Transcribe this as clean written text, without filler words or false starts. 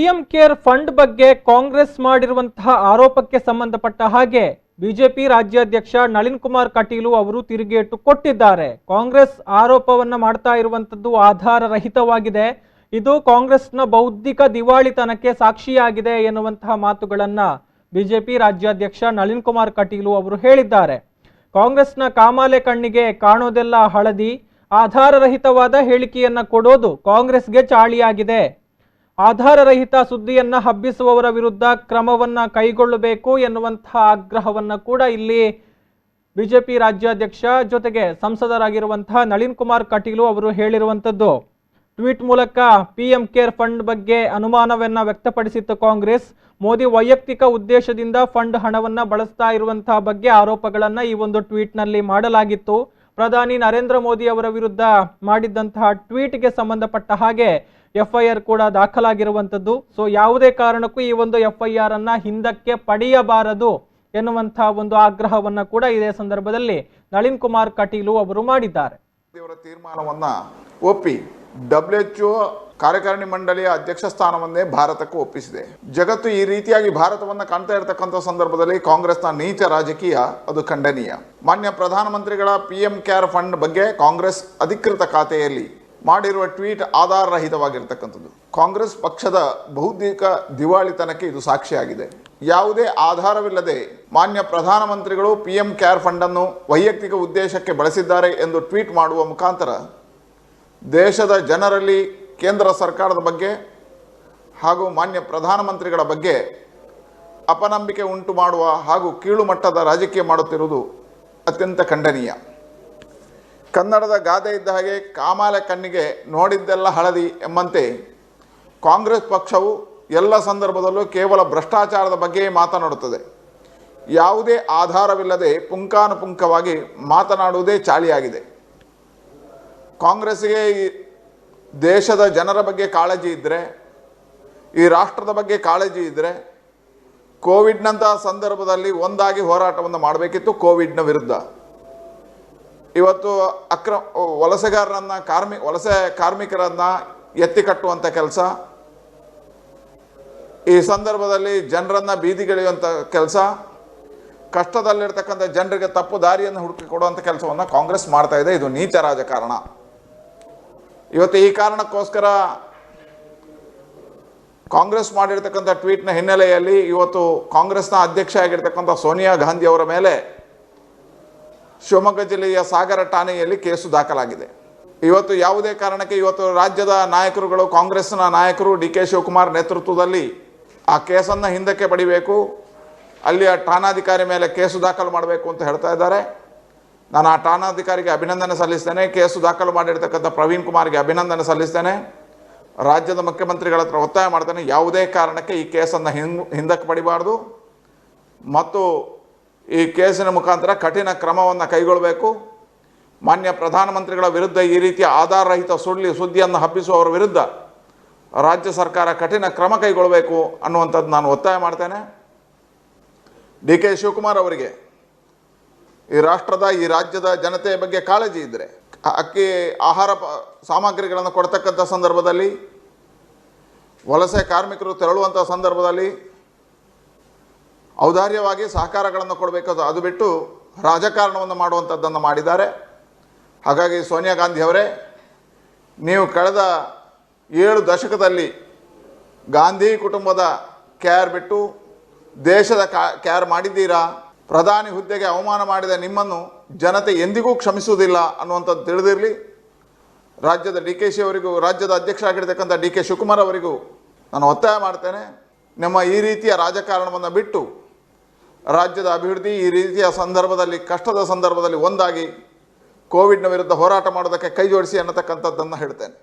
PM care fund ಬಗ್ಗೆ ಕಾಂಗ್ರೆಸ್ ಮಾಡಿರುವಂತಹ ಆರೋಪಕ್ಕೆ ಸಂಬಂಧಪಟ್ಟ ಹಾಗೆ ಬಿಜೆಪಿ ರಾಜ್ಯಾಧ್ಯಕ್ಷ ನಳಿನ್ ಕುಮಾರ್ ಕಟೀಲು ಅವರು ತಿರುಗೇಟು ಕೊಟ್ಟಿದ್ದಾರೆ. ಕಾಂಗ್ರೆಸ್ ಆರೋಪವನ್ನ ಮಾಡ್ತಾ ಇರುವಂತದ್ದು ಆಧಾರ ರಹಿತವಾಗಿದೆ, ಇದು ಕಾಂಗ್ರೆಸ್ನ ಬೌದ್ಧಿಕ ದಿವಾಳಿತನಕ್ಕೆ ಸಾಕ್ಷಿಯಾಗಿದೆ ಎನ್ನುವಂತಹ ಮಾತುಗಳನ್ನ ಬಿಜೆಪಿ ರಾಜ್ಯಾಧ್ಯಕ್ಷ ನಳಿನ್ ಕುಮಾರ್ ಕಟೀಲು ಅವರು ಹೇಳಿದ್ದಾರೆ. ಕಾಂಗ್ರೆಸ್ನ ಕಾಮಾಲೆ ಕಣ್ಣಿಗೆ ಕಾಣೋದೆಲ್ಲ ಹಳದಿ, ಆಧಾರರಹಿತವಾದ ಹೇಳಿಕೆಯನ್ನ ಕೊಡೋದು ಕಾಂಗ್ರೆಸ್ಗೆ ಚಾಳಿಯಾಗಿದೆ. ಆಧಾರರಹಿತ ಸುದ್ದಿಯನ್ನ ಹಬ್ಬಿಸುವವರ ವಿರುದ್ಧ ಕ್ರಮವನ್ನ ಕೈಗೊಳ್ಳಬೇಕು ಎನ್ನುವಂತಹ ಆಗ್ರಹವನ್ನ ಕೂಡ ಇಲ್ಲಿ ಬಿಜೆಪಿ ರಾಜ್ಯಾಧ್ಯಕ್ಷ ಜೊತೆಗೆ ಸಂಸದರಾಗಿರುವಂತಹ ನಳಿನ್ ಕುಮಾರ್ ಕಟೀಲು ಅವರು ಹೇಳಿರುವಂತದ್ದು. ಟ್ವೀಟ್ ಮೂಲಕ ಪಿಎಂ ಕೇರ್ ಫಂಡ್ ಬಗ್ಗೆ ಅನುಮಾನವನ್ನ ವ್ಯಕ್ತಪಡಿಸಿತ್ತು ಕಾಂಗ್ರೆಸ್. ಮೋದಿ ವೈಯಕ್ತಿಕ ಉದ್ದೇಶದಿಂದ ಫಂಡ್ ಹಣವನ್ನ ಬಳಸ್ತಾ ಇರುವಂತಹ ಬಗ್ಗೆ ಆರೋಪಗಳನ್ನ ಈ ಒಂದು ಟ್ವೀಟ್ ನಲ್ಲಿ ಮಾಡಲಾಗಿತ್ತು. ಪ್ರಧಾನಿ ನರೇಂದ್ರ ಮೋದಿ ಅವರ ವಿರುದ್ಧ ಮಾಡಿದ್ದಂತಹ ಟ್ವೀಟ್ಗೆ ಸಂಬಂಧಪಟ್ಟ ಹಾಗೆ ಎಫ್ಐಆರ್ ಕೂಡ ದಾಖಲಾಗಿರುವಂತದ್ದು. ಸೊ ಯಾವುದೇ ಕಾರಣಕ್ಕೂ ಈ ಒಂದು ಎಫ್ಐಆರ್ ಅನ್ನ ಹಿಂದಕ್ಕೆ ಪಡೆಯಬಾರದು ಎನ್ನುವಂತಹ ಒಂದು ಆಗ್ರಹವನ್ನ ಕೂಡ ಇದೇ ಸಂದರ್ಭದಲ್ಲಿ ನಳಿನ್ ಕುಮಾರ್ ಕಟೀಲು ಅವರು ಮಾಡಿದ್ದಾರೆ. ಇವರ ತೀರ್ಮಾನವನ್ನ ಒಪ್ಪಿ WHO ಕಾರ್ಯಕಾರಿಣಿ ಮಂಡಳಿಯ ಅಧ್ಯಕ್ಷ ಸ್ಥಾನವನ್ನೇ ಭಾರತಕ್ಕೆ ಒಪ್ಪಿಸಿದೆ. ಜಗತ್ತು ಈ ರೀತಿಯಾಗಿ ಭಾರತವನ್ನ ಕಾಣ್ತಾ ಇರತಕ್ಕಂಥ ಸಂದರ್ಭದಲ್ಲಿ ಕಾಂಗ್ರೆಸ್ನ ನೀಚ ರಾಜಕೀಯ ಅದು ಖಂಡನೀಯ. ಮಾನ್ಯ ಪ್ರಧಾನಮಂತ್ರಿಗಳ ಪಿಎಂ ಕೇರ್ ಫಂಡ್ ಬಗ್ಗೆ ಕಾಂಗ್ರೆಸ್ ಅಧಿಕೃತ ಖಾತೆಯಲ್ಲಿ ಮಾಡಿರುವ ಟ್ವೀಟ್ ಆಧಾರರಹಿತವಾಗಿರ್ತಕ್ಕಂಥದ್ದು. ಕಾಂಗ್ರೆಸ್ ಪಕ್ಷದ ಬೌದ್ಧಿಕ ದಿವಾಳಿತನಕ್ಕೆ ಇದು ಸಾಕ್ಷಿಯಾಗಿದೆ. ಯಾವುದೇ ಆಧಾರವಿಲ್ಲದೆ ಮಾನ್ಯ ಪ್ರಧಾನಮಂತ್ರಿಗಳು ಪಿಎಂ ಕೇರ್ ಫಂಡ್ ಅನ್ನು ವೈಯಕ್ತಿಕ ಉದ್ದೇಶಕ್ಕೆ ಬಳಸಿದ್ದಾರೆ ಎಂದು ಟ್ವೀಟ್ ಮಾಡುವ ಮುಖಾಂತರ ದೇಶದ ಜನರಲ್ಲಿ ಕೇಂದ್ರ ಸರ್ಕಾರದ ಬಗ್ಗೆ ಹಾಗೂ ಮಾನ್ಯ ಪ್ರಧಾನಮಂತ್ರಿಗಳ ಬಗ್ಗೆ ಅಪನಂಬಿಕೆ ಉಂಟು ಮಾಡುವ ಹಾಗೂ ಕೀಳು ಮಟ್ಟದ ರಾಜಕೀಯ ಮಾಡುತ್ತಿರುವುದು ಅತ್ಯಂತ ಖಂಡನೀಯ. ಕನ್ನಡದ ಗಾದೆ ಇದ್ದ ಹಾಗೆ ಕಾಮಾಲೆ ಕಣ್ಣಿಗೆ ನೋಡಿದ್ದೆಲ್ಲ ಹಳದಿ ಎಂಬಂತೆ ಕಾಂಗ್ರೆಸ್ ಪಕ್ಷವು ಎಲ್ಲ ಸಂದರ್ಭದಲ್ಲೂ ಕೇವಲ ಭ್ರಷ್ಟಾಚಾರದ ಬಗ್ಗೆಯೇ ಮಾತನಾಡುತ್ತದೆ. ಯಾವುದೇ ಆಧಾರವಿಲ್ಲದೆ ಪುಂಖಾನುಪುಂಖವಾಗಿ ಮಾತನಾಡುವುದೇ ಚಾಳಿಯಾಗಿದೆ. ಕಾಂಗ್ರೆಸ್ಸಿಗೆ ದೇಶದ ಜನರ ಬಗ್ಗೆ ಕಾಳಜಿ ಇದ್ದರೆ, ಈ ರಾಷ್ಟ್ರದ ಬಗ್ಗೆ ಕಾಳಜಿ ಇದ್ದರೆ ಕೋವಿಡ್ನಂತಹ ಸಂದರ್ಭದಲ್ಲಿ ಒಂದಾಗಿ ಹೋರಾಟವನ್ನು ಮಾಡಬೇಕಿತ್ತು ಕೋವಿಡ್ನ ವಿರುದ್ಧ. ಇವತ್ತು ವಲಸೆ ಕಾರ್ಮಿಕರನ್ನ ಎತ್ತಿ ಕಟ್ಟುವಂಥ ಕೆಲಸ, ಈ ಸಂದರ್ಭದಲ್ಲಿ ಜನರನ್ನ ಬೀದಿಗಿಳಿಯುವಂಥ ಕೆಲಸ, ಕಷ್ಟದಲ್ಲಿರ್ತಕ್ಕಂಥ ಜನರಿಗೆ ತಪ್ಪು ದಾರಿಯನ್ನು ಹುಡುಕಿ ಕೊಡುವಂಥ ಕೆಲಸವನ್ನು ಕಾಂಗ್ರೆಸ್ ಮಾಡ್ತಾ ಇದೆ. ಇದು ನೀಚ ರಾಜಕಾರಣ. ಇವತ್ತು ಈ ಕಾರಣಕ್ಕೋಸ್ಕರ ಕಾಂಗ್ರೆಸ್ ಮಾಡಿರ್ತಕ್ಕಂಥ ಟ್ವೀಟ್ನ ಹಿನ್ನೆಲೆಯಲ್ಲಿ ಇವತ್ತು ಕಾಂಗ್ರೆಸ್ನ ಅಧ್ಯಕ್ಷ ಆಗಿರ್ತಕ್ಕಂಥ ಸೋನಿಯಾ ಗಾಂಧಿ ಅವರ ಮೇಲೆ ಶಿವಮೊಗ್ಗ ಜಿಲ್ಲೆಯ ಸಾಗರ ಠಾಣೆಯಲ್ಲಿ ಕೇಸು ದಾಖಲಾಗಿದೆ. ಇವತ್ತು ಯಾವುದೇ ಕಾರಣಕ್ಕೆ ಇವತ್ತು ರಾಜ್ಯದ ನಾಯಕರುಗಳು, ಕಾಂಗ್ರೆಸ್ನ ನಾಯಕರು DK ಶಿವಕುಮಾರ್ ನೇತೃತ್ವದಲ್ಲಿ ಆ ಕೇಸನ್ನು ಹಿಂದಕ್ಕೆ ಪಡಿಬೇಕು, ಅಲ್ಲಿಯ ಠಾಣಾಧಿಕಾರಿ ಮೇಲೆ ಕೇಸು ದಾಖಲು ಮಾಡಬೇಕು ಅಂತ ಹೇಳ್ತಾ ಇದ್ದಾರೆ. ನಾನು ಆ ಠಾಣಾಧಿಕಾರಿಗೆ ಅಭಿನಂದನೆ ಸಲ್ಲಿಸ್ತೇನೆ. ಕೇಸು ದಾಖಲು ಮಾಡಿರ್ತಕ್ಕಂಥ ಪ್ರವೀಣ್ ಕುಮಾರ್ಗೆ ಅಭಿನಂದನೆ ಸಲ್ಲಿಸ್ತೇನೆ. ರಾಜ್ಯದ ಮುಖ್ಯಮಂತ್ರಿಗಳ ಹತ್ರ ಒತ್ತಾಯ ಮಾಡ್ತೇನೆ, ಯಾವುದೇ ಕಾರಣಕ್ಕೆ ಈ ಕೇಸನ್ನು ಹಿಂದಕ್ಕೆ ಪಡಿಬಾರ್ದು ಮತ್ತು ಈ ಕೇಸಿನ ಮುಖಾಂತರ ಕಠಿಣ ಕ್ರಮವನ್ನು ಕೈಗೊಳ್ಳಬೇಕು. ಮಾನ್ಯ ಪ್ರಧಾನಮಂತ್ರಿಗಳ ವಿರುದ್ಧ ಈ ರೀತಿಯ ಆಧಾರರಹಿತ ಸುದ್ದಿಯನ್ನು ಹಬ್ಬಿಸುವವರ ವಿರುದ್ಧ ರಾಜ್ಯ ಸರ್ಕಾರ ಕಠಿಣ ಕ್ರಮ ಕೈಗೊಳ್ಳಬೇಕು ಅನ್ನುವಂಥದ್ದು ನಾನು ಒತ್ತಾಯ ಮಾಡ್ತೇನೆ. DK ಶಿವಕುಮಾರ್ ಅವರಿಗೆ ಈ ರಾಷ್ಟ್ರದ, ಈ ರಾಜ್ಯದ ಜನತೆಯ ಬಗ್ಗೆ ಕಾಳಜಿ ಇದ್ದರೆ, ಅಕ್ಕಿ ಆಹಾರ ಸಾಮಗ್ರಿಗಳನ್ನು ಕೊಡ್ತಕ್ಕಂಥ ಸಂದರ್ಭದಲ್ಲಿ, ವಲಸೆ ಕಾರ್ಮಿಕರು ತೆರಳುವಂಥ ಸಂದರ್ಭದಲ್ಲಿ ಔದಾರ್ಯವಾಗಿ ಸಹಕಾರಗಳನ್ನು ಕೊಡಬೇಕು. ಅದು ಬಿಟ್ಟು ರಾಜಕಾರಣವನ್ನು ಮಾಡುವಂಥದ್ದನ್ನು ಮಾಡಿದ್ದಾರೆ. ಹಾಗಾಗಿ ಸೋನಿಯಾ ಗಾಂಧಿ ಅವರೇ, ನೀವು ಕಳೆದ 7 ದಶಕದಲ್ಲಿ ಗಾಂಧಿ ಕುಟುಂಬದ ಕೇರ್ ಬಿಟ್ಟು ದೇಶದ ಕೇರ್ ಮಾಡಿದ್ದೀರಾ. ಪ್ರಧಾನಿ ಹುದ್ದೆಗೆ ಅವಮಾನ ಮಾಡಿದ ನಿಮ್ಮನ್ನು ಜನತೆ ಎಂದಿಗೂ ಕ್ಷಮಿಸುವುದಿಲ್ಲ ಅನ್ನುವಂಥದ್ದು ತಿಳಿದಿರಲಿ. ರಾಜ್ಯದ DKಶಿ ಅವರಿಗೂ, ರಾಜ್ಯದ ಅಧ್ಯಕ್ಷ ಆಗಿರ್ತಕ್ಕಂಥ DK ಶಿವಕುಮಾರ್ ಅವರಿಗೂ ನಾನು ಒತ್ತಾಯ ಮಾಡ್ತೇನೆ, ನಮ್ಮ ಈ ರೀತಿಯ ರಾಜಕಾರಣವನ್ನು ಬಿಟ್ಟು ರಾಜ್ಯದ ಅಭಿವೃದ್ಧಿ, ಈ ರೀತಿಯ ಸಂದರ್ಭದಲ್ಲಿ, ಕಷ್ಟದ ಸಂದರ್ಭದಲ್ಲಿ ಒಂದಾಗಿ ಕೋವಿಡ್ನ ವಿರುದ್ಧ ಹೋರಾಟ ಮಾಡೋದಕ್ಕೆ ಕೈ ಜೋಡಿಸಿ ಅನ್ನತಕ್ಕಂಥದ್ದನ್ನು ಹೇಳ್ತೇನೆ.